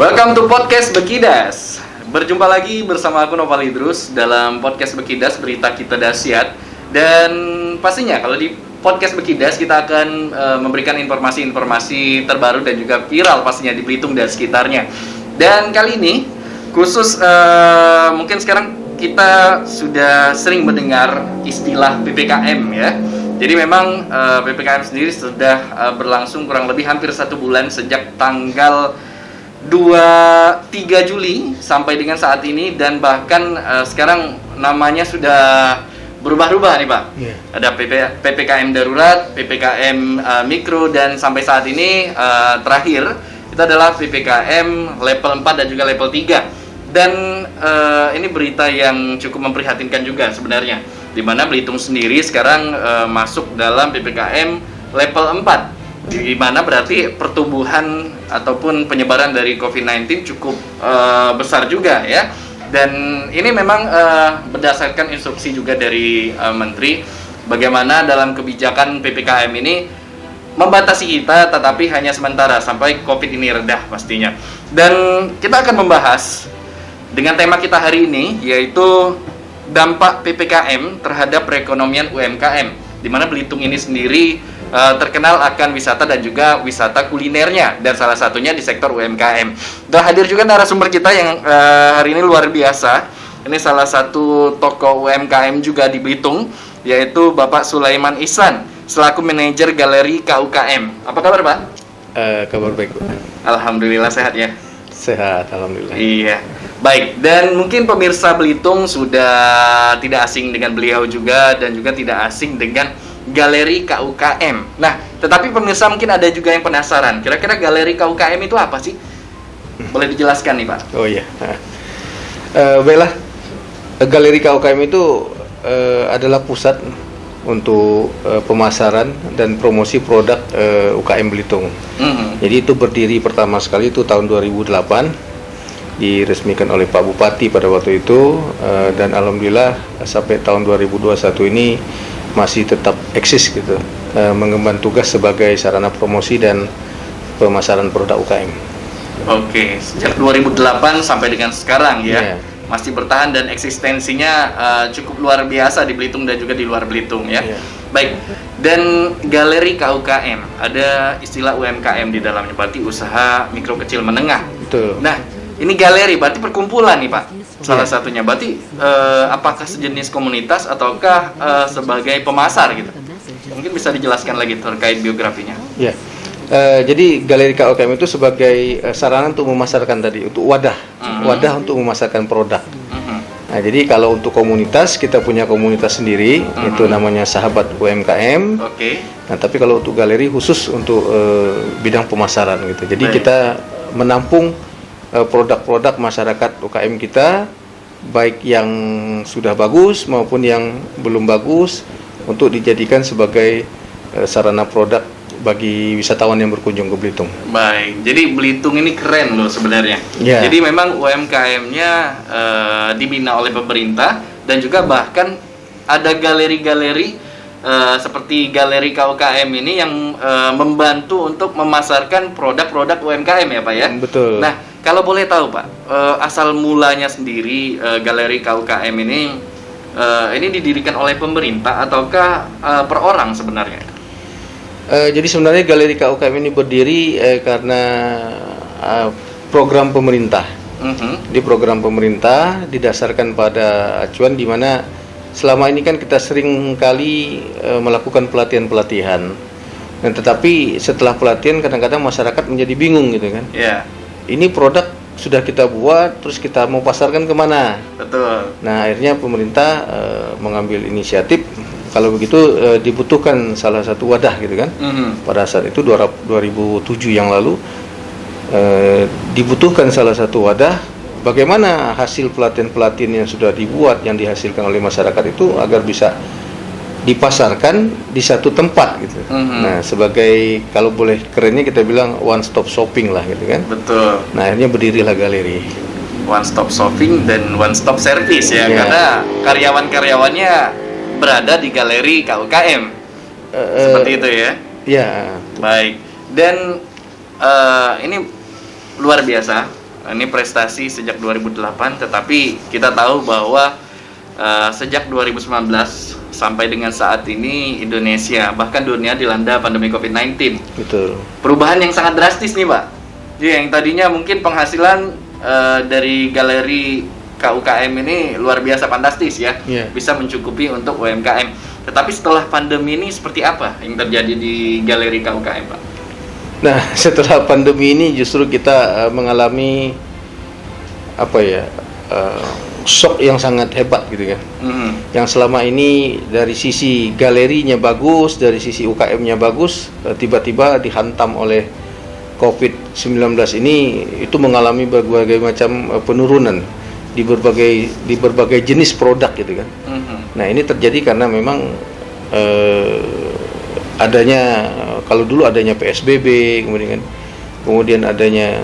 Welcome to podcast Bekidas. Berjumpa lagi bersama aku Noval Idrus dalam podcast Bekidas, berita kita dahsyat. Dan pastinya kalau di podcast Bekidas kita akan memberikan informasi-informasi terbaru dan juga viral pastinya di Belitung dan sekitarnya. Dan kali ini khusus mungkin sekarang kita sudah sering mendengar istilah PPKM ya. Jadi memang PPKM sendiri sudah berlangsung kurang lebih hampir 1 bulan sejak tanggal 3 Juli sampai dengan saat ini, dan bahkan sekarang namanya sudah berubah-ubah nih Pak. Yeah. Ada PPKM darurat, PPKM mikro, dan sampai saat ini terakhir itu adalah PPKM level 4 dan juga level 3. Dan ini berita yang cukup memprihatinkan juga sebenarnya, di mana Belitung sendiri sekarang masuk dalam PPKM level 4. Di mana berarti pertumbuhan ataupun penyebaran dari COVID-19 cukup besar juga ya. Dan ini memang berdasarkan instruksi juga dari Menteri, bagaimana dalam kebijakan PPKM ini membatasi kita, tetapi hanya sementara sampai COVID ini reda pastinya. Dan kita akan membahas dengan tema kita hari ini, yaitu dampak PPKM terhadap perekonomian UMKM, di mana Belitung ini sendiri terkenal akan wisata dan juga wisata kulinernya, dan salah satunya di sektor UMKM. Dan hadir juga narasumber kita yang hari ini luar biasa. Ini salah satu tokoh UMKM juga di Belitung, yaitu Bapak Sulaiman Ihsan selaku manajer Galeri KUKM. Apa kabar Pak? Kabar baik Pak. Alhamdulillah sehat ya. Sehat, alhamdulillah. Iya. Baik, dan mungkin pemirsa Belitung sudah tidak asing dengan beliau juga, dan juga tidak asing dengan Galeri KUKM. Nah, tetapi pemirsa mungkin ada juga yang penasaran, kira-kira Galeri KUKM itu apa sih? Boleh dijelaskan nih Pak? Oh iya. Baiklah, Galeri KUKM itu adalah pusat untuk pemasaran dan promosi produk UKM Belitung. Jadi itu berdiri pertama sekali itu tahun 2008, diresmikan oleh Pak Bupati pada waktu itu, dan alhamdulillah sampai tahun 2021 ini masih tetap eksis gitu, mengemban tugas sebagai sarana promosi dan pemasaran produk UKM. Oke, sejak 2008 sampai dengan sekarang ya. Yeah. Masih bertahan dan eksistensinya cukup luar biasa di Belitung dan juga di luar Belitung ya. Yeah. Baik, dan Galeri KUKM, ada istilah UMKM di dalamnya, berarti usaha mikro kecil menengah. Betul. Nah, ini galeri berarti perkumpulan nih Pak, salah satunya. Berarti apakah sejenis komunitas ataukah sebagai pemasar gitu? Mungkin bisa dijelaskan lagi terkait biografinya. Ya. Jadi Galeri KUKM itu sebagai sarana untuk memasarkan tadi, untuk wadah untuk memasarkan produk. Nah, jadi kalau untuk komunitas, kita punya komunitas sendiri, itu namanya Sahabat UMKM. Oke. Nah, tapi kalau untuk galeri khusus untuk bidang pemasaran gitu. Jadi kita menampung produk-produk masyarakat UKM kita, baik yang sudah bagus maupun yang belum bagus, untuk dijadikan sebagai sarana produk bagi wisatawan yang berkunjung ke Belitung. Baik, jadi Belitung ini keren loh sebenarnya. Yeah. Jadi memang UMKM-nya dibina oleh pemerintah, dan juga bahkan ada galeri-galeri seperti Galeri KUKM ini yang membantu untuk memasarkan produk-produk UMKM ya Pak ya? Betul. Nah, kalau boleh tahu Pak, asal mulanya sendiri Galeri KUKM ini didirikan oleh pemerintah ataukah per orang sebenarnya? Jadi sebenarnya Galeri KUKM ini berdiri karena program pemerintah. Di program pemerintah didasarkan pada acuan di mana selama ini kan kita sering kali melakukan pelatihan-pelatihan. Dan tetapi setelah pelatihan kadang-kadang masyarakat menjadi bingung gitu kan. Yeah. Ini produk sudah kita buat, terus kita mau pasarkan kemana? Betul. Nah, akhirnya pemerintah mengambil inisiatif. Kalau begitu dibutuhkan salah satu wadah gitu kan. Pada saat itu 2007 yang lalu dibutuhkan salah satu wadah. Bagaimana hasil pelatihan-pelatihan yang sudah dibuat, yang dihasilkan oleh masyarakat itu agar bisa dipasarkan di satu tempat gitu. Nah, sebagai kalau boleh kerennya kita bilang one stop shopping lah gitu kan. Betul. Nah, akhirnya berdirilah galeri. One stop shopping dan one stop service ya, karena karyawan-karyawannya berada di Galeri KUKM. Seperti itu ya. Ya. Baik. Dan ini luar biasa. Ini prestasi sejak 2008, tetapi kita tahu bahwa sejak 2019 sampai dengan saat ini Indonesia bahkan dunia dilanda pandemi COVID-19. Betul. Perubahan yang sangat drastis nih, Pak. Jadi yang tadinya mungkin penghasilan dari galeri KUKM ini luar biasa fantastis ya, bisa mencukupi untuk UMKM. Tetapi setelah pandemi ini seperti apa yang terjadi di galeri KUKM, Pak? Nah, setelah pandemi ini justru kita mengalami shock yang sangat hebat gitu kan. Yang selama ini dari sisi galerinya bagus, dari sisi UKM-nya bagus, tiba-tiba dihantam oleh COVID-19 ini, itu mengalami berbagai macam penurunan di berbagai jenis produk gitu kan. Nah, ini terjadi karena memang adanya, kalau dulu adanya PSBB, kemudian adanya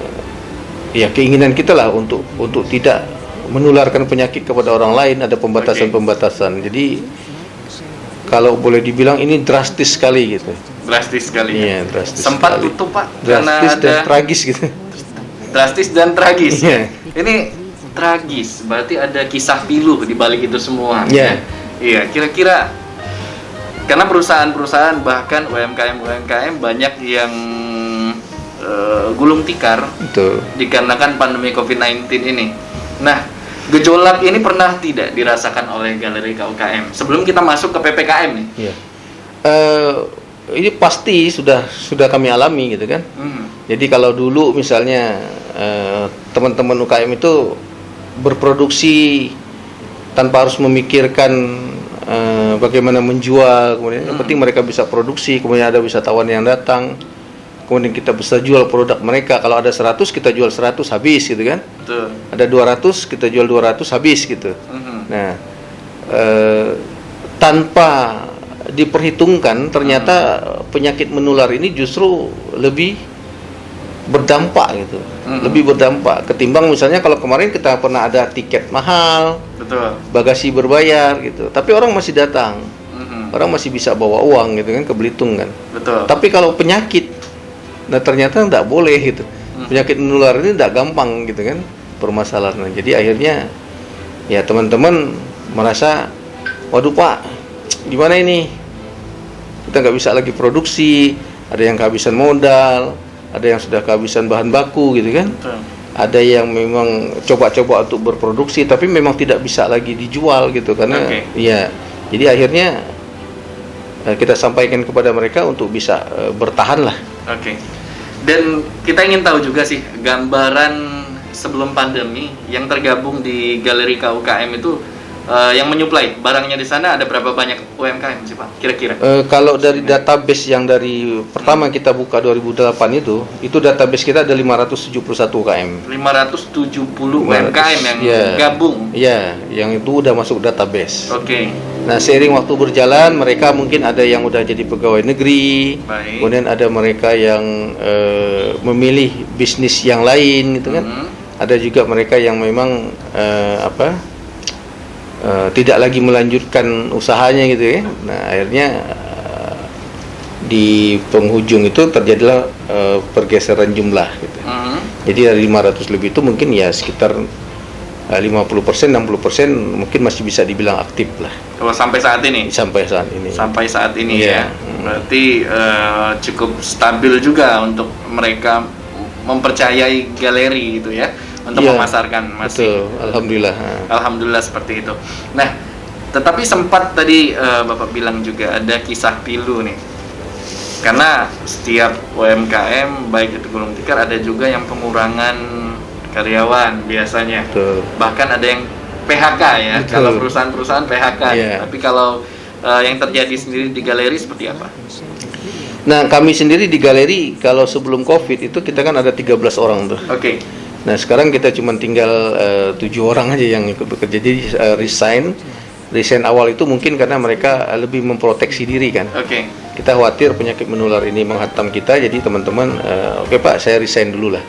ya keinginan kita lah untuk tidak menularkan penyakit kepada orang lain, ada pembatasan-pembatasan. Jadi kalau boleh dibilang ini drastis sekali gitu. Drastis sekali. Iya, drastis. Sempat sekali. tutup, Pak. Drastis dan tragis gitu. Drastis dan tragis. Ini tragis, berarti ada kisah pilu di balik itu semua. Iya, kira-kira karena perusahaan-perusahaan bahkan UMKM banyak yang gulung tikar. Betul. Dikarenakan pandemi COVID-19 ini. Nah, gejolak ini pernah tidak dirasakan oleh galeri KUKM sebelum kita masuk ke PPKM nih? Iya. Ini pasti sudah kami alami gitu kan. Jadi kalau dulu misalnya teman-teman UKM itu berproduksi tanpa harus memikirkan bagaimana menjual, kemudian yang penting mereka bisa produksi, kemudian ada wisatawan yang datang, kemudian kita bisa jual produk mereka. Kalau ada 100 kita jual 100 habis gitu kan. Betul. Ada 200 kita jual 200 habis gitu. Nah, tanpa diperhitungkan ternyata penyakit menular ini justru lebih berdampak gitu. Lebih berdampak ketimbang misalnya kalau kemarin kita pernah ada tiket mahal, betul, bagasi berbayar gitu, tapi orang masih datang. Orang masih bisa bawa uang gitu kan ke Belitung kan. Betul. Tapi kalau penyakit, nah ternyata tidak boleh gitu. Penyakit menular ini tidak gampang gitu kan permasalahannya. Jadi akhirnya ya teman-teman merasa, waduh Pak, gimana ini? Kita nggak bisa lagi produksi, ada yang kehabisan modal, ada yang sudah kehabisan bahan baku gitu kan. Ada yang memang coba-coba untuk berproduksi tapi memang tidak bisa lagi dijual gitu karena ya. Jadi akhirnya kita sampaikan kepada mereka untuk bisa bertahan lah. Dan kita ingin tahu juga sih gambaran sebelum pandemi yang tergabung di galeri KUKM itu yang menyuplai barangnya di sana ada berapa banyak UMKM sih Pak? Kira-kira? Kalau dari database yang dari pertama kita buka 2008 itu database kita ada 571 UKM. 570 UMKM yang gabung? Iya, yang itu udah masuk database. Nah, seiring waktu berjalan mereka mungkin ada yang udah jadi pegawai negeri, kemudian ada mereka yang memilih bisnis yang lain gitu kan. Ada juga mereka yang memang tidak lagi melanjutkan usahanya gitu ya. Nah, akhirnya di penghujung itu terjadilah pergeseran jumlah gitu. Jadi dari 500 lebih itu mungkin ya sekitar 50%, 60% mungkin masih bisa dibilang aktif lah. Kalau sampai saat ini? Sampai saat ini ya. Berarti cukup stabil juga untuk mereka mempercayai galeri gitu ya. Untuk memasarkan masih. Betul, alhamdulillah seperti itu. Nah, tetapi sempat tadi Bapak bilang juga ada kisah pilu nih. Karena setiap UMKM baik itu gulung tikar ada juga yang pengurangan karyawan biasanya. Betul. Bahkan ada yang PHK ya. Betul. Kalau perusahaan-perusahaan PHK. Tapi kalau yang terjadi sendiri di galeri seperti apa? Nah, kami sendiri di galeri kalau sebelum Covid itu kita kan ada 13 orang tuh. Nah, sekarang kita cuma tinggal 7 orang aja yang ikut bekerja. Jadi resign awal itu mungkin karena mereka lebih memproteksi diri kan. Kita khawatir penyakit menular ini menghantam kita, jadi teman-teman oke Pak, saya resign dulu lah.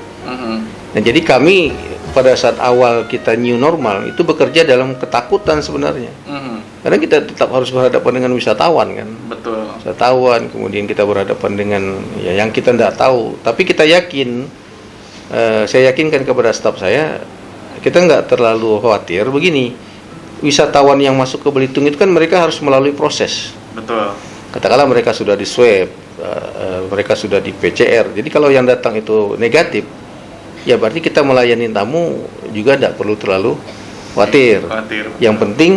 Nah, jadi kami pada saat awal kita new normal itu bekerja dalam ketakutan sebenarnya. Karena kita tetap harus berhadapan dengan wisatawan kan. Betul. Wisatawan, kemudian kita berhadapan dengan yang kita tidak tahu. Tapi kita yakin saya yakinkan kepada staf saya, kita nggak terlalu khawatir. Begini, wisatawan yang masuk ke Belitung itu kan mereka harus melalui proses. Betul. Katakanlah mereka sudah di swab, mereka sudah di PCR. Jadi kalau yang datang itu negatif, ya berarti kita melayani tamu juga tidak perlu terlalu khawatir. Yang penting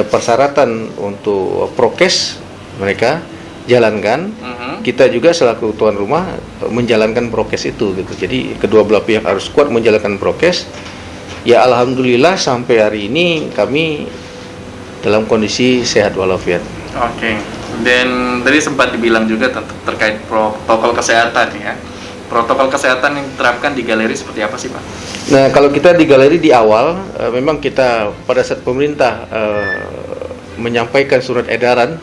persyaratan untuk prokes mereka jalankan. Kita juga selaku tuan rumah menjalankan prokes itu gitu. Jadi kedua belah pihak harus kuat menjalankan prokes. Ya alhamdulillah sampai hari ini kami dalam kondisi sehat walafiat. Oke. Dan tadi sempat dibilang juga terkait protokol kesehatan ya. Protokol kesehatan yang diterapkan di galeri seperti apa sih Pak? Nah kalau kita di galeri di awal memang kita pada saat pemerintah menyampaikan surat edaran,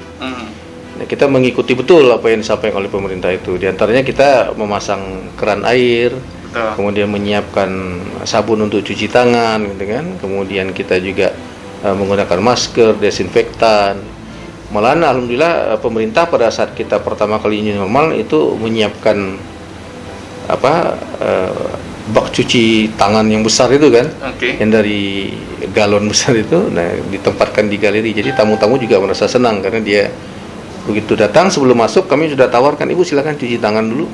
nah, kita mengikuti betul apa yang disampaikan oleh pemerintah itu. Di antaranya kita memasang keran air, betul. Kemudian menyiapkan sabun untuk cuci tangan, gitu kan. Kemudian kita juga menggunakan masker, desinfektan. Malahan alhamdulillah pemerintah pada saat kita pertama kali ini normal itu menyiapkan bak cuci tangan yang besar itu kan, yang dari galon besar itu, nah ditempatkan di galeri. Jadi tamu-tamu juga merasa senang karena dia begitu datang sebelum masuk kami sudah tawarkan, ibu silakan cuci tangan dulu.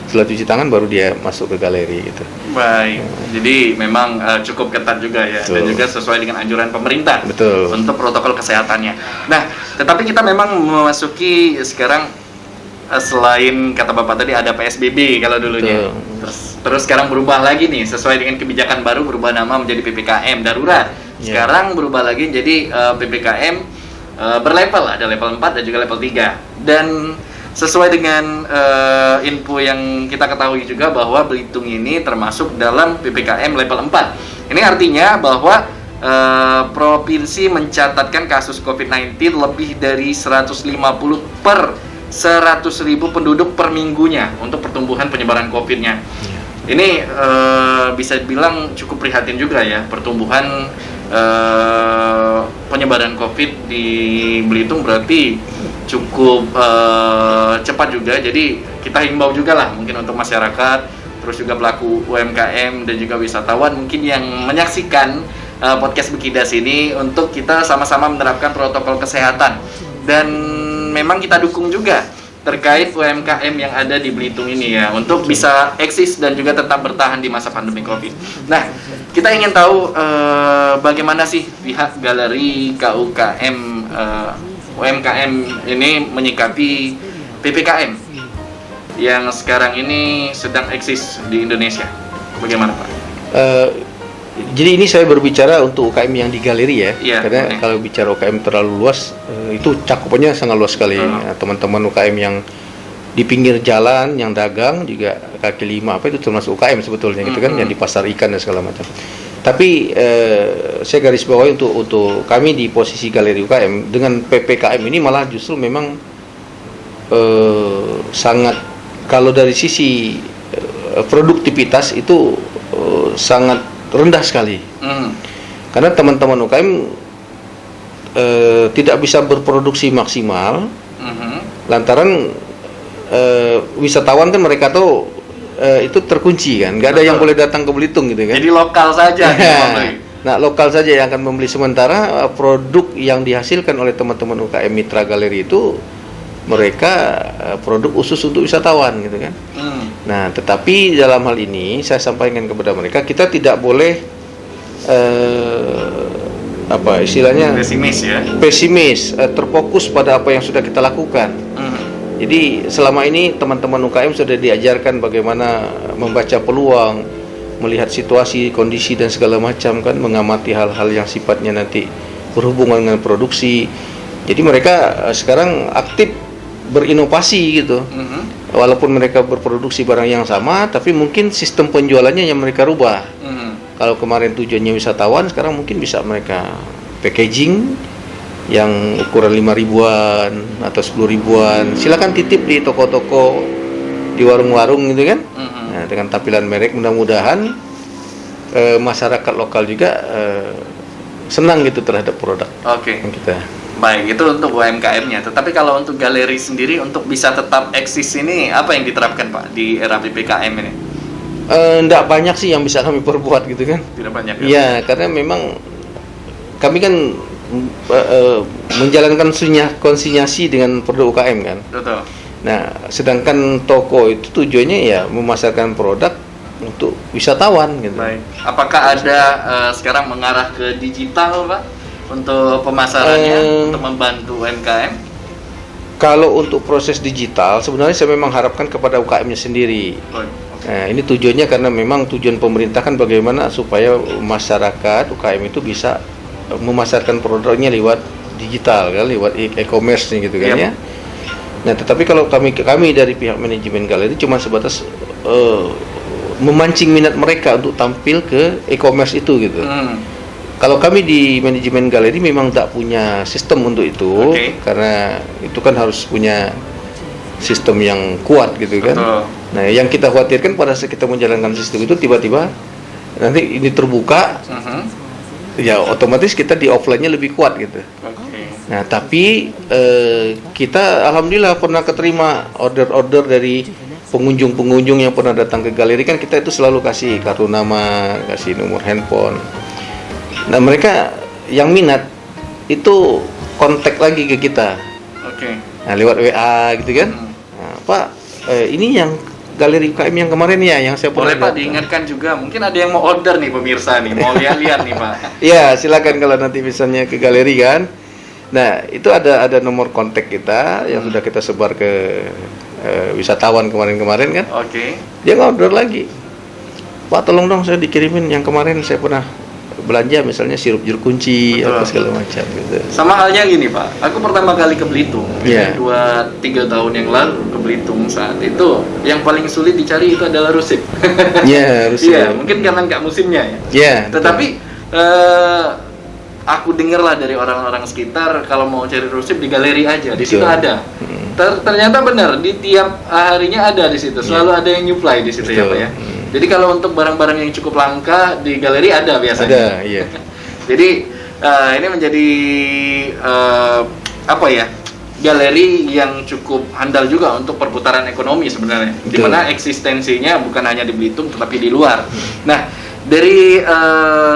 Setelah cuci tangan baru dia masuk ke galeri gitu. Baik, jadi memang cukup ketat juga ya. Betul. Dan juga sesuai dengan anjuran pemerintah. Betul. Untuk protokol kesehatannya. Nah, tetapi kita memang memasuki sekarang selain kata Bapak tadi ada PSBB kalau dulunya. Terus sekarang berubah lagi nih sesuai dengan kebijakan baru, berubah nama menjadi PPKM darurat. Sekarang berubah lagi jadi PPKM berlevel, ada level 4 dan juga level 3. Dan sesuai dengan info yang kita ketahui juga bahwa Belitung ini termasuk dalam PPKM level 4. Ini artinya bahwa provinsi mencatatkan kasus COVID-19 lebih dari 150 per 100.000 penduduk per minggunya untuk pertumbuhan penyebaran COVID-nya. Ini bisa dibilang cukup prihatin juga ya, pertumbuhan penyebaran COVID di Belitung berarti cukup cepat juga. Jadi kita himbau juga lah mungkin untuk masyarakat, terus juga pelaku UMKM dan juga wisatawan mungkin yang menyaksikan podcast Bekidas ini untuk kita sama-sama menerapkan protokol kesehatan. Dan memang kita dukung juga terkait UMKM yang ada di Belitung ini ya, untuk bisa eksis dan juga tetap bertahan di masa pandemi COVID. Nah, kita ingin tahu bagaimana sih pihak galeri KUKM UMKM ini menyikapi PPKM yang sekarang ini sedang eksis di Indonesia. Bagaimana Pak? Jadi ini saya berbicara untuk UKM yang di galeri ya, karena kalau bicara UKM terlalu luas, itu cakupannya sangat luas sekali. Teman-teman UKM yang di pinggir jalan, yang dagang juga kaki lima itu termasuk UKM sebetulnya gitu kan, yang di pasar ikan dan segala macam. Tapi saya garis bawahi untuk kami di posisi galeri UKM dengan PPKM ini malah justru memang sangat, kalau dari sisi produktivitas itu sangat rendah sekali. Karena teman-teman UKM tidak bisa berproduksi maksimal lantaran wisatawan kan mereka tuh itu terkunci kan, nggak ada yang boleh datang ke Belitung gitu kan. Jadi lokal saja. Nah lokal saja yang akan membeli, sementara produk yang dihasilkan oleh teman-teman UKM Mitra Galeri itu mereka produk khusus untuk wisatawan gitu kan. Nah tetapi dalam hal ini saya sampaikan kepada mereka, kita tidak boleh istilahnya pesimis, terfokus pada apa yang sudah kita lakukan. Jadi selama ini teman-teman UKM sudah diajarkan bagaimana membaca peluang, melihat situasi, kondisi dan segala macam kan, mengamati hal-hal yang sifatnya nanti berhubungan dengan produksi. Jadi mereka sekarang aktif berinovasi gitu. Walaupun mereka berproduksi barang yang sama, tapi mungkin sistem penjualannya yang mereka rubah. Kalau kemarin tujuannya wisatawan, sekarang mungkin bisa mereka packaging yang ukuran 5 ribuan atau 10 ribuan. Silakan titip di toko-toko, di warung-warung gitu kan. Nah, dengan tampilan merek, mudah-mudahan masyarakat lokal juga senang gitu terhadap produk yang kita. Baik, itu untuk UMKM-nya. Tetapi kalau untuk galeri sendiri untuk bisa tetap eksis ini apa yang diterapkan Pak di era PPKM ini? Nggak banyak sih yang bisa kami perbuat gitu kan. Tidak banyak ya? Iya, karena memang kami kan menjalankan konsinyasi dengan produk UKM kan. Betul. Nah, sedangkan toko itu tujuannya ya memasarkan produk untuk wisatawan gitu. Baik. Apakah ada sekarang mengarah ke digital, Pak, untuk pemasarannya, untuk membantu UMKM? Kalau untuk proses digital, sebenarnya saya memang harapkan kepada UKM-nya sendiri. Oh, Nah, ini tujuannya karena memang tujuan pemerintah kan bagaimana supaya masyarakat UKM itu bisa memasarkan produknya lewat digital kan, lewat e-commerce gitu kan ya. Nah, tetapi kalau kami dari pihak manajemen galeri cuma sebatas memancing minat mereka untuk tampil ke e-commerce itu gitu. Kalau kami di manajemen galeri memang tak punya sistem untuk itu, karena itu kan harus punya sistem yang kuat gitu kan. Nah, yang kita khawatirkan pada saat kita menjalankan sistem itu tiba-tiba nanti ini terbuka, ya otomatis kita di offline-nya lebih kuat gitu. Nah, tapi kita alhamdulillah pernah keterima order-order dari pengunjung-pengunjung yang pernah datang ke galeri kan, kita itu selalu kasih kartu nama, kasih nomor handphone. Nah, mereka yang minat itu kontak lagi ke kita. Nah, lewat WA gitu kan. Nah, Pak, ini yang galeri UKM yang kemarin ya, yang saya boleh Pak diingatkan juga, mungkin ada yang mau order nih pemirsa nih, mau lihat-lihat nih Pak. Iya, silakan kalau nanti misalnya ke galeri kan. Nah, itu ada nomor kontak kita yang sudah kita sebar ke wisatawan kemarin-kemarin kan. Dia ngorder lagi, Pak tolong dong saya dikirimin yang kemarin saya pernah belanja, misalnya sirup jeruk kunci atau segala macam gitu. Sama halnya gini Pak, aku pertama kali ke Belitung 2-3 tahun yang lalu ke Belitung, saat itu yang paling sulit dicari itu adalah rusip. Rusip. Mungkin karena nggak musimnya ya. Tetapi aku dengarlah dari orang-orang sekitar kalau mau cari rusip di galeri aja, di situ ada. Ternyata benar, di tiap harinya ada di situ, selalu ada yang nyuplai di situ ya Pak ya. Jadi kalau untuk barang-barang yang cukup langka di galeri ada biasanya. Ada, iya. Jadi ini menjadi galeri yang cukup handal juga untuk perputaran ekonomi sebenarnya. Di mana eksistensinya bukan hanya di Belitung tetapi di luar. Nah, dari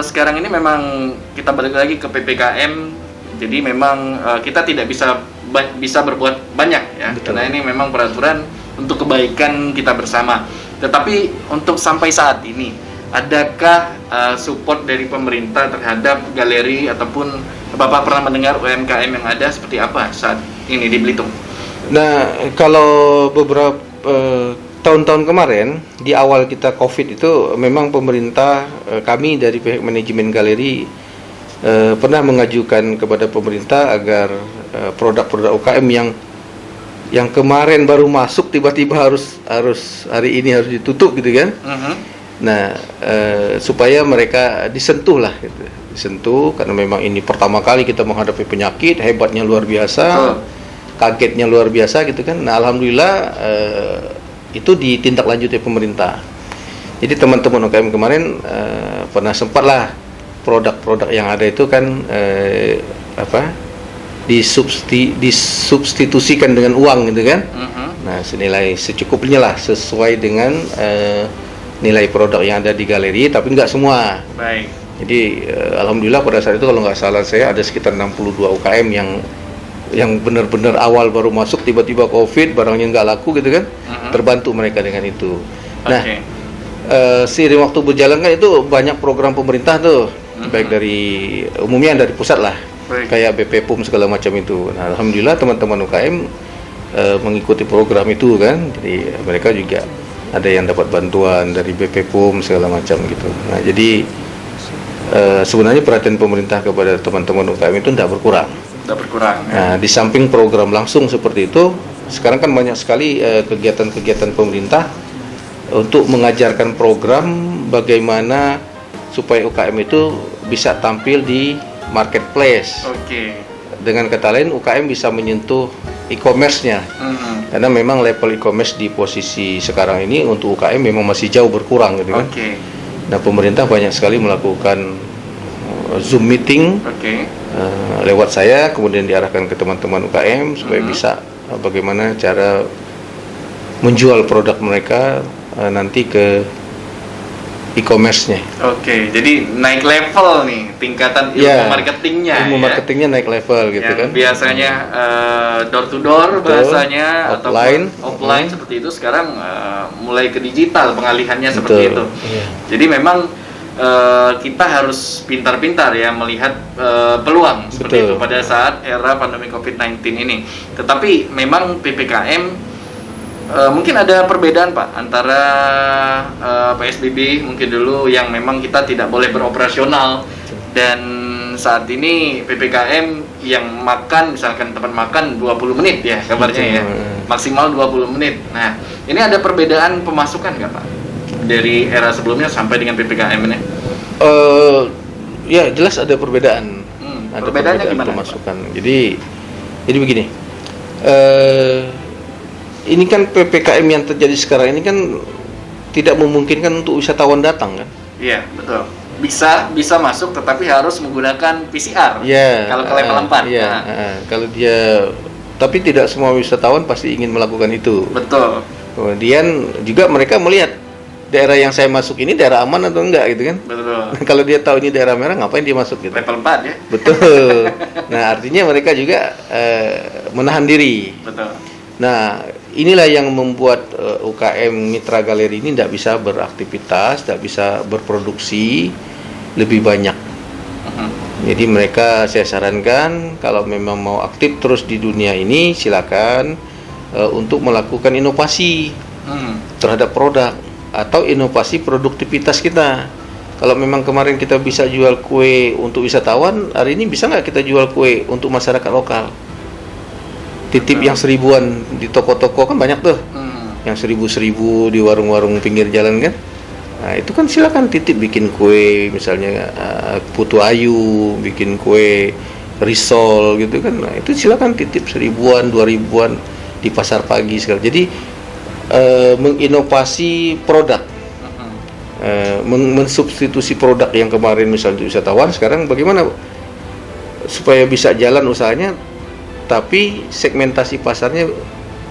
sekarang ini memang kita balik lagi ke PPKM. Jadi memang kita tidak bisa berbuat banyak ya. Karena ini memang peraturan untuk kebaikan kita bersama. Tetapi untuk sampai saat ini, adakah support dari pemerintah terhadap galeri ataupun Bapak pernah mendengar UMKM yang ada seperti apa saat ini di Belitung? Nah, kalau beberapa tahun-tahun kemarin di awal kita COVID itu memang pemerintah, kami dari pihak manajemen galeri pernah mengajukan kepada pemerintah agar produk-produk UKM yang kemarin baru masuk tiba-tiba harus hari ini harus ditutup gitu kan. Nah, supaya mereka disentuh lah gitu. Disentuh karena memang ini pertama kali kita menghadapi penyakit, hebatnya luar biasa, kagetnya luar biasa gitu kan. Nah, alhamdulillah itu ditindaklanjuti pemerintah. Jadi teman-teman UKM kemarin pernah sempat lah produk-produk yang ada itu kan disubstitusikan dengan uang gitu kan. Nah, senilai secukupnya lah sesuai dengan nilai produk yang ada di galeri, tapi nggak semua. Jadi alhamdulillah pada saat itu kalau nggak salah saya ada sekitar 62 UKM yang benar-benar awal baru masuk tiba-tiba COVID, barangnya nggak laku gitu kan. Terbantu mereka dengan itu. Nah, seiring waktu berjalan kan itu banyak program pemerintah tuh, baik dari umumnya dari pusat lah. Kayak BP PUM segala macam itu. Nah, alhamdulillah teman-teman UKM mengikuti program itu kan. Jadi mereka juga ada yang dapat bantuan dari BP PUM segala macam gitu. Nah, jadi sebenarnya perhatian pemerintah kepada teman-teman UKM itu tidak berkurang. Nah, di samping program langsung seperti itu, sekarang kan banyak sekali kegiatan-kegiatan pemerintah untuk mengajarkan program bagaimana supaya UKM itu bisa tampil di marketplace. Dengan kata lain, UKM bisa menyentuh e-commerce-nya. Karena memang level e-commerce di posisi sekarang ini untuk UKM memang masih jauh berkurang gitu kan. Nah, pemerintah banyak sekali melakukan Zoom meeting lewat saya, kemudian diarahkan ke teman-teman UKM supaya bisa bagaimana cara menjual produk mereka nanti ke e-commerce-nya. Oke, jadi naik level nih tingkatan ilmu marketingnya. Ilmu marketingnya naik level gitu yang kan. Biasanya door to door bahasanya offline, atau offline seperti itu, sekarang mulai ke digital pengalihannya seperti itu. Jadi memang kita harus pintar-pintar ya melihat peluang seperti itu pada saat era pandemi COVID-19 ini. Tetapi memang PPKM mungkin ada perbedaan Pak antara PSBB mungkin dulu yang memang kita tidak boleh beroperasional, dan saat ini PPKM yang makan misalkan tempat makan 20 menit ya kabarnya ya, maksimal 20 menit. Nah, ini ada perbedaan pemasukan nggak Pak dari era sebelumnya sampai dengan PPKM ini? Ya jelas ada perbedaan. Ada perbedaannya perbedaan gimana pemasukan. Pak? Jadi begini. Ini kan PPKM yang terjadi sekarang ini kan tidak memungkinkan untuk wisatawan datang kan? Iya, betul. Bisa masuk tetapi harus menggunakan PCR. Iya. Kalau ke level 4. Iya. Kalau dia, tapi tidak semua wisatawan pasti ingin melakukan itu. Betul. Kemudian juga mereka melihat daerah yang saya masuk ini daerah aman atau enggak gitu kan? Betul. Kalau dia tahu ini daerah merah, ngapain dia masuk gitu? Level 4 ya? Betul. Nah, artinya mereka juga menahan diri. Betul. Nah, inilah yang membuat UKM Mitra Galeri ini tidak bisa beraktivitas, tidak bisa berproduksi lebih banyak. Jadi mereka saya sarankan kalau memang mau aktif terus di dunia ini, silakan untuk melakukan inovasi terhadap produk atau inovasi produktivitas kita. Kalau memang kemarin kita bisa jual kue untuk wisatawan, hari ini bisa nggak kita jual kue untuk masyarakat lokal? Titip yang 1000-an di toko-toko kan banyak tuh, yang 1000 di warung-warung pinggir jalan kan. Nah itu kan silakan titip bikin kue, misalnya putu ayu, bikin kue risol gitu kan. Nah itu silakan titip 1000-an, 2000-an di pasar pagi sekarang. Jadi menginovasi produk, mensubstitusi produk yang kemarin misalnya wisatawan, sekarang bagaimana supaya bisa jalan usahanya tapi segmentasi pasarnya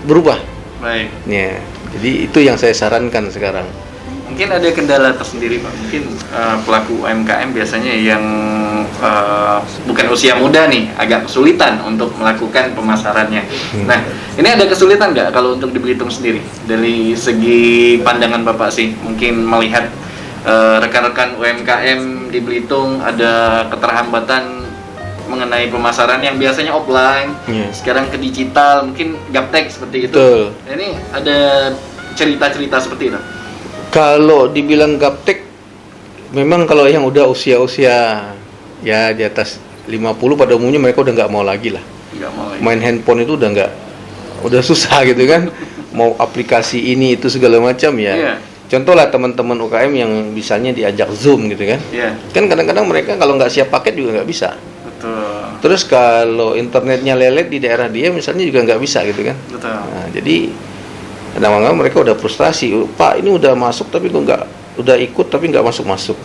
berubah. Baik. Ya, jadi itu yang saya sarankan sekarang. Mungkin ada kendala tersendiri Pak. Mungkin pelaku UMKM biasanya yang bukan usia muda nih agak kesulitan untuk melakukan pemasarannya. Nah, ini ada kesulitan nggak kalau untuk di Belitung sendiri? Dari segi pandangan Bapak sih, mungkin melihat rekan-rekan UMKM di Belitung ada keterhambatan mengenai pemasaran yang biasanya offline, sekarang ke digital, mungkin gaptek seperti itu. Betul. Ini ada cerita-cerita seperti itu. Kalau dibilang gaptek, memang kalau yang udah usia-usia ya di atas 50 pada umumnya mereka udah nggak mau lagi lah. Nggak mau lagi. Main handphone itu udah susah gitu kan. Mau aplikasi ini itu segala macam ya. Contoh lah teman-teman UKM yang misalnya diajak Zoom gitu kan. Kan kadang-kadang mereka kalau nggak siap paket juga nggak bisa. Betul. Terus kalau internetnya lelet di daerah dia misalnya juga nggak bisa gitu kan. Betul. Nah, jadi kadang-kadang mereka udah frustasi, Pak ini udah masuk tapi kok nggak, udah ikut tapi nggak masuk-masuk.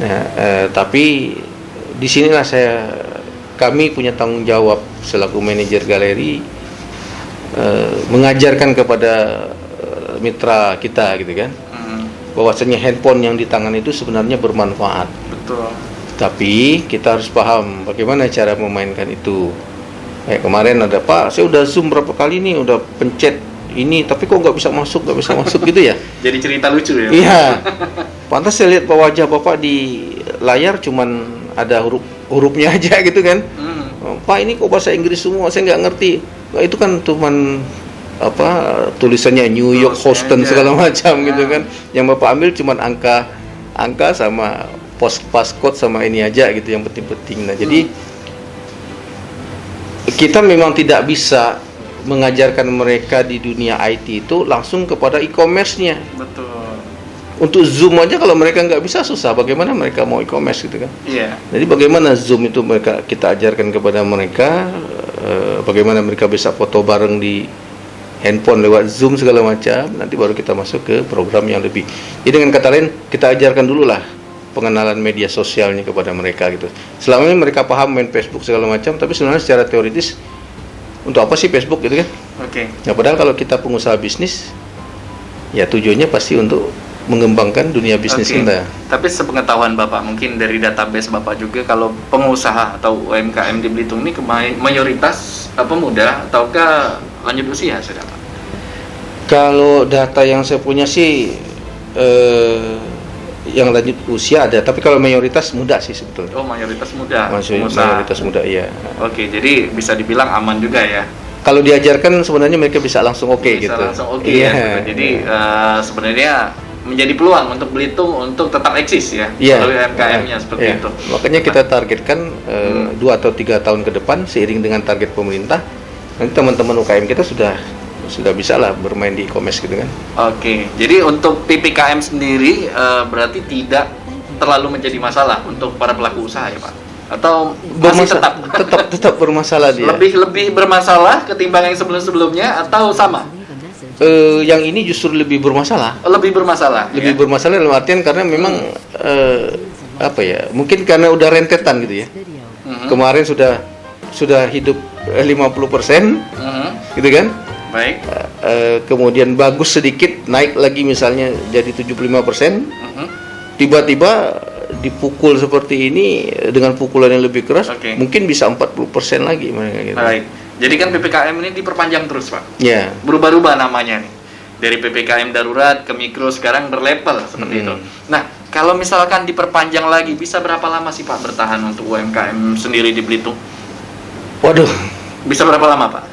Nah, tapi disinilah kami punya tanggung jawab selaku manajer galeri mengajarkan kepada mitra kita gitu kan, bahwasanya handphone yang di tangan itu sebenarnya bermanfaat. Betul. Tapi kita harus paham bagaimana cara memainkan itu. Kemarin ada Pak, saya udah Zoom berapa kali nih, udah pencet ini, tapi kok nggak bisa masuk gitu ya. Jadi cerita lucu ya. Iya. Pantas saya lihat wajah Bapak di layar cuman ada hurufnya aja gitu kan. Pak ini kok bahasa Inggris semua, saya nggak ngerti. Nah, itu kan cuman tulisannya New York, Houston segala macam gitu kan. Yang Bapak ambil cuman angka sama passcode sama ini aja gitu yang penting-penting. Nah, jadi kita memang tidak bisa mengajarkan mereka di dunia IT itu langsung kepada e-commerce-nya. Betul. Untuk Zoom aja kalau mereka nggak bisa susah, bagaimana mereka mau e-commerce gitu kan? Iya. Jadi bagaimana Zoom itu kita ajarkan kepada mereka, bagaimana mereka bisa foto bareng di handphone lewat Zoom segala macam, nanti baru kita masuk ke program yang lebih. Jadi dengan kata lain kita ajarkan dulu lah pengenalan media sosialnya kepada mereka gitu. Selama ini mereka paham main Facebook segala macam, tapi sebenarnya secara teoritis untuk apa sih Facebook gitu kan? Oke. Nah, padahal kalau kita pengusaha bisnis, ya tujuannya pasti untuk mengembangkan dunia bisnis Oke. kita. Tapi sepengetahuan Bapak, mungkin dari database Bapak juga, kalau pengusaha atau UMKM di Belitung ini mayoritas pemuda ataukah lanjut usia sudah Pak? Kalau data yang saya punya sih yang lanjut usia ada, tapi kalau mayoritas muda sih sebetulnya. Oh, mayoritas muda. Maksudnya pengusaha. mayoritas muda, iya. Oke, jadi bisa dibilang aman juga ya. Kalau diajarkan sebenarnya mereka bisa langsung oke Bisa gitu. langsung oke Iya. ya. Jadi sebenarnya menjadi peluang untuk Belitung untuk tetap eksis ya, Iya. melalui UMKM-nya seperti Iya. itu. Makanya kita targetkan 2 atau 3 tahun ke depan seiring dengan target pemerintah, nanti teman-teman UKM kita sudah bisa lah bermain di e-commerce gitu kan. Oke, jadi untuk PPKM sendiri berarti tidak terlalu menjadi masalah untuk para pelaku usaha ya Pak? Atau masih tetap bermasalah dia. lebih bermasalah ketimbang yang sebelum-sebelumnya atau sama? Yang ini justru lebih bermasalah. Lebih bermasalah. Lebih ya? bermasalah dalam artian karena memang apa ya? Mungkin karena udah rentetan gitu ya. Mhm. Kemarin sudah hidup 50%, Mhm. gitu kan? Baik. Kemudian bagus sedikit naik lagi misalnya jadi 75%, Mhm. tiba-tiba dipukul seperti ini dengan pukulan yang lebih keras, Oke. mungkin bisa 40% lagi mereka gitu. Baik. Jadi kan PPKM ini diperpanjang terus Pak. Ya. Berubah-ubah namanya nih. Dari PPKM darurat ke mikro sekarang berlevel seperti itu. Nah, kalau misalkan diperpanjang lagi, bisa berapa lama sih Pak bertahan untuk UMKM sendiri di Belitung? Waduh. Bisa berapa lama Pak?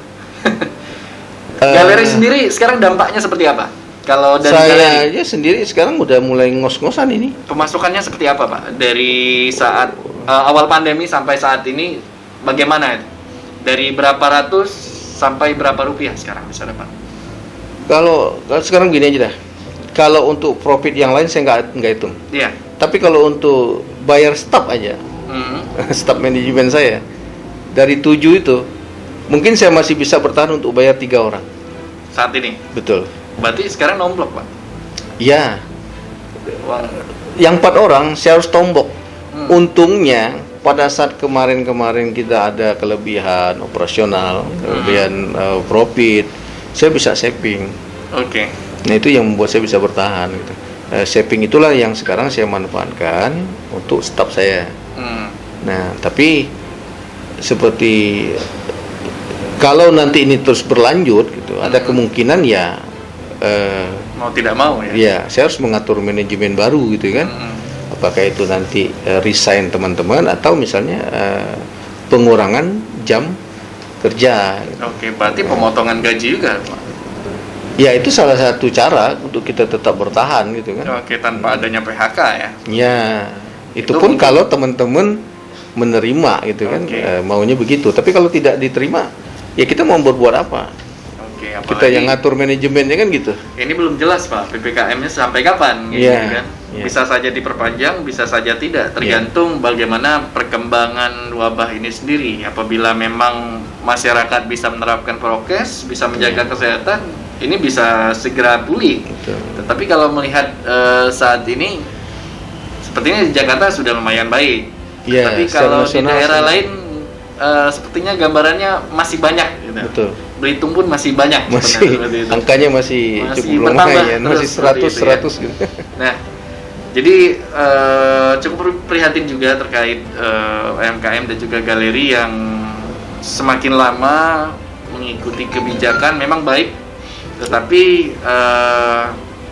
Galeri sendiri sekarang dampaknya seperti apa? Kalau dari Saya galeri, aja sendiri sekarang udah mulai ngos-ngosan ini. pemasukannya seperti apa Pak? Dari saat awal pandemi sampai saat ini bagaimana itu? Dari berapa ratus sampai berapa rupiah sekarang bisa dapat? Kalau sekarang gini aja dah. Kalau untuk profit yang lain saya nggak hitung. Iya. Tapi kalau untuk bayar staf aja, Mhm. staf manajemen saya dari 7 itu, mungkin saya masih bisa bertahan untuk bayar 3 orang. Saat ini. Betul. Berarti sekarang nomplok Pak. Ya, Uang. yang 4 orang saya harus tombok. Hmm. Untungnya pada saat kemarin kita ada kelebihan operasional, kelebihan profit, saya bisa saving. Oke. Nah itu yang membuat saya bisa bertahan. Gitu. Saving itulah yang sekarang saya manfaatkan untuk staf saya. Hmm. Nah tapi seperti kalau nanti ini terus berlanjut, gitu, ada kemungkinan ya. Mau tidak mau ya. Ya, saya harus mengatur manajemen baru gitu kan. Hmm. Apakah itu nanti resign teman-teman atau misalnya pengurangan jam kerja. Gitu. Oke, berarti pemotongan gaji juga Pak. Ya itu salah satu cara untuk kita tetap bertahan gitu kan. Oke, tanpa adanya PHK ya. Ya, itu Itu pun untuk- kalau teman-teman menerima gitu kan, Oke. maunya begitu. Tapi kalau tidak diterima, ya kita mau berbuat apa? Oke, Kita yang ngatur manajemennya kan gitu. ini belum jelas Pak, PPKM-nya sampai kapan gitu Iya, kan. iya. Bisa saja diperpanjang, bisa saja tidak, tergantung bagaimana perkembangan wabah ini sendiri. Apabila memang masyarakat bisa menerapkan prokes, bisa menjaga kesehatan, ini bisa segera pulih. Gitu. Tetapi kalau melihat saat ini sepertinya di Jakarta sudah lumayan baik. Iya, Tapi secara kalau di nasional daerah sih. lain sepertinya gambarannya masih banyak gitu. Betul. Belitung pun masih banyak sebenarnya Masih seperti itu. angkanya masih Masih cukup bertambah lumayan, terus masih seperti 100 itu ya. 100 gitu. Nah, jadi cukup prihatin juga terkait UMKM dan juga galeri yang semakin lama mengikuti kebijakan memang baik, tetapi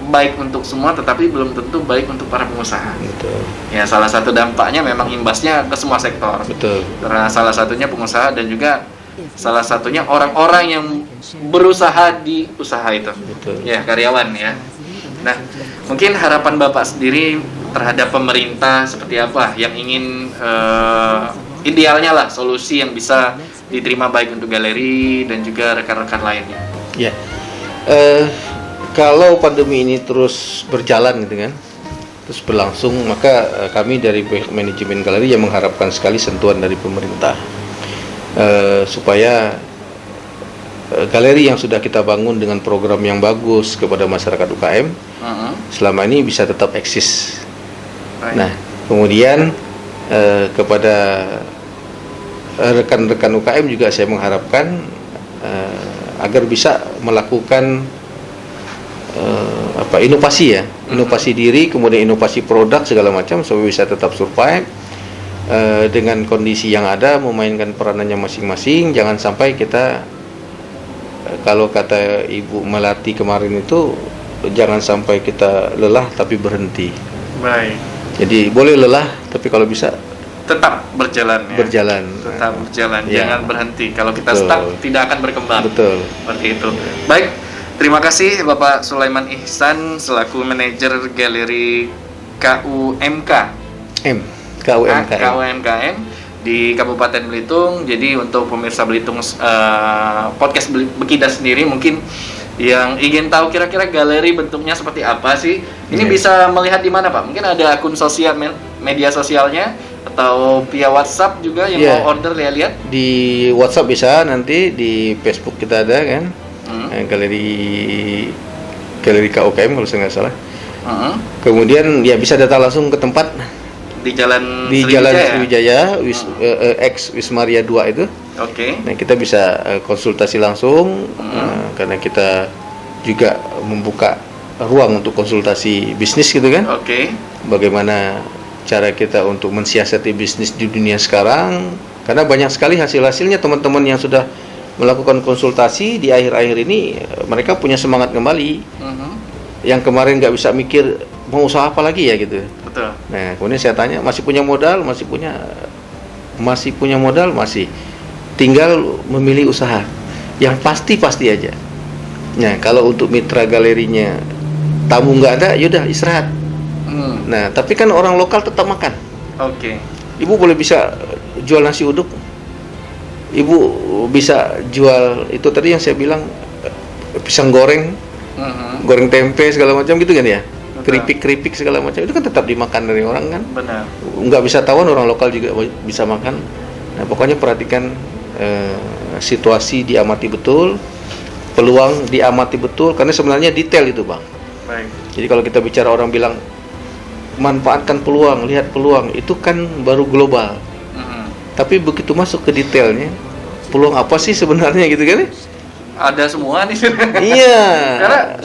baik untuk semua, tetapi belum tentu baik untuk para pengusaha. Betul. Ya, salah satu dampaknya memang imbasnya ke semua sektor. Betul. Karena salah satunya pengusaha dan juga salah satunya orang-orang yang berusaha di usaha itu. Betul. Ya, karyawan ya. Nah, mungkin harapan Bapak sendiri terhadap pemerintah seperti apa yang ingin idealnya lah solusi yang bisa diterima baik untuk galeri dan juga rekan-rekan lainnya. Ya. Kalau pandemi ini terus berjalan gitu kan, terus berlangsung, maka kami dari pihak manajemen galeri yang mengharapkan sekali sentuhan dari pemerintah supaya galeri yang sudah kita bangun dengan program yang bagus kepada masyarakat UKM selama ini bisa tetap eksis. Baik. Nah, kemudian kepada rekan-rekan UKM juga saya mengharapkan agar bisa melakukan inovasi ya, inovasi diri, kemudian inovasi produk segala macam supaya bisa tetap survive dengan kondisi yang ada, memainkan peranannya masing-masing. Jangan sampai kita kalau kata Ibu Melati kemarin itu, jangan sampai kita lelah tapi berhenti. Baik. Jadi boleh lelah tapi kalau bisa Tetap berjalan ya. berjalan. Tetap berjalan, Ya. jangan berhenti. Kalau kita Betul. stuck tidak akan berkembang. Betul. Seperti itu. Baik, terima kasih Bapak Sulaiman Ihsan selaku manajer galeri KUMK. KUMKM di Kabupaten Belitung. Jadi untuk pemirsa Belitung podcast Bekidas sendiri mungkin yang ingin tahu kira-kira galeri bentuknya seperti apa sih? Ini bisa melihat di mana Pak? Mungkin ada akun sosial media sosialnya atau via WhatsApp juga yang mau order lihat? Di WhatsApp bisa, nanti di Facebook kita ada kan, galeri KUKM kalau saya nggak salah. Kemudian ya bisa datang langsung ke tempat Di Jalan Sriwijaya, ex Wismaria 2 itu. Oke. Nah, kita bisa konsultasi langsung karena kita juga membuka ruang untuk konsultasi bisnis gitu kan. Oke. Bagaimana cara kita untuk mensiasati bisnis di dunia sekarang, karena banyak sekali hasil-hasilnya teman-teman yang sudah melakukan konsultasi di akhir-akhir ini, mereka punya semangat kembali. Yang kemarin nggak bisa mikir mau usaha apa lagi ya gitu. Betul. Nah, kemudian saya tanya, masih punya modal, masih modal, masih tinggal memilih usaha yang pasti aja. Nah, kalau untuk mitra galerinya tamu nggak ada, yaudah istirahat. Nah, tapi kan orang lokal tetap makan. Oke. Ibu boleh bisa jual nasi uduk, ibu bisa jual itu tadi yang saya bilang, pisang goreng, goreng tempe segala macam gitu kan ya. Keripik segala macam itu kan tetap dimakan dari orang kan. Benar. Nggak bisa tawon, orang lokal juga bisa makan. Nah, pokoknya perhatikan situasi, diamati betul, peluang diamati betul, karena sebenarnya detail itu Bang. Baik. Jadi kalau kita bicara, orang bilang manfaatkan peluang, lihat peluang, itu kan baru global. Tapi begitu masuk ke detailnya, peluang apa sih sebenarnya gitu kan? Ada semua nih. Iya.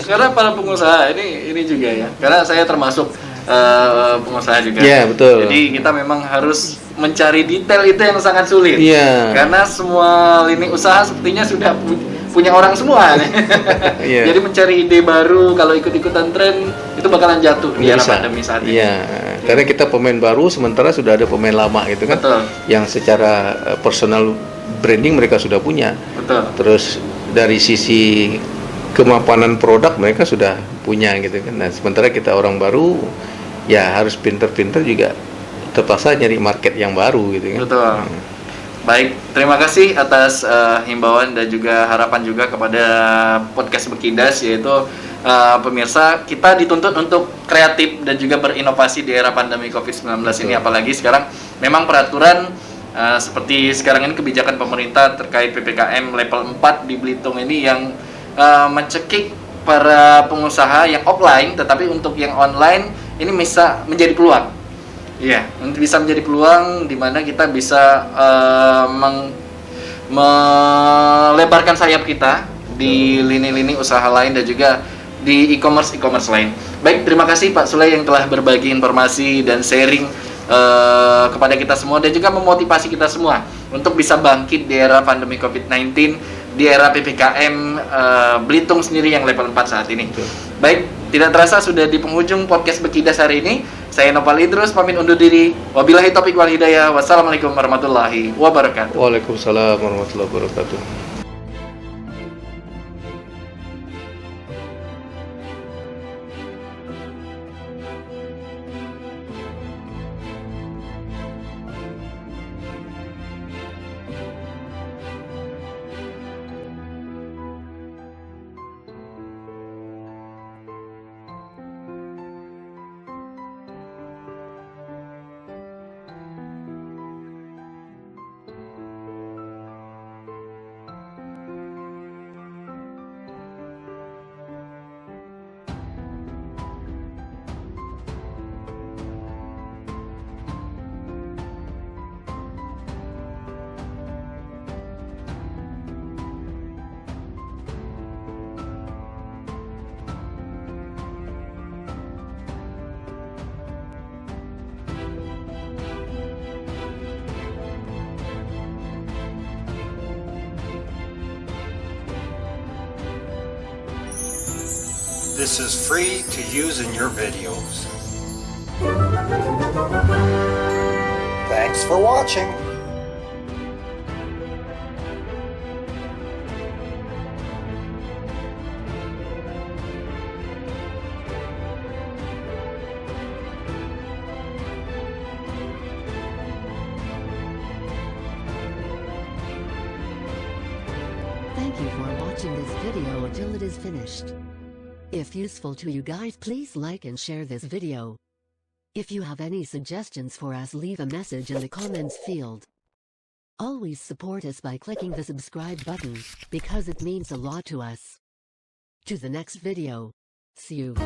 Karena para pengusaha ini juga ya. Karena saya termasuk pengusaha juga. Iya, betul. Jadi kita memang harus mencari detail itu yang sangat sulit. Iya. Karena semua lini usaha sepertinya sudah punya orang semua. Iya. Jadi mencari ide baru, kalau ikut-ikutan tren itu bakalan jatuh di era pandemi saat ini. Iya. Karena kita pemain baru, sementara sudah ada pemain lama gitu kan. Betul. Yang secara personal branding mereka sudah punya. Betul. Terus dari sisi kemapanan produk mereka sudah punya gitu kan. Nah, sementara kita orang baru ya harus pinter-pinter juga, terpaksa nyari market yang baru gitu kan. Betul. Baik, terima kasih atas himbauan dan juga harapan juga kepada podcast Bekidas, yaitu pemirsa, kita dituntut untuk kreatif dan juga berinovasi di era pandemi COVID-19 ini. Apalagi sekarang memang peraturan seperti sekarang ini kebijakan pemerintah terkait PPKM level 4 di Belitung ini yang mencekik para pengusaha yang offline, tetapi untuk yang online ini bisa menjadi peluang. Iya, bisa menjadi peluang di mana kita bisa melebarkan sayap kita di lini-lini usaha lain dan juga di e-commerce lain. Baik, terima kasih Pak Sule yang telah berbagi informasi dan sharing kepada kita semua, dan juga memotivasi kita semua untuk bisa bangkit di era pandemi COVID-19, di era PPKM Belitung sendiri yang level 4 saat ini. Baik, tidak terasa sudah di penghujung podcast Bekidas hari ini. Saya Noval Idrus pamit undur diri. Wabillahi taufiq wal hidayah. Wassalamualaikum warahmatullahi wabarakatuh. Waalaikumsalam warahmatullahi wabarakatuh. This is free to use in your videos. Thanks for watching. Thank you for watching this video until it is finished. If useful to you guys, please like and share this video. If you have any suggestions for us, leave a message in the comments field. Always support us by clicking the subscribe button, because it means a lot to us. To the next video. See you.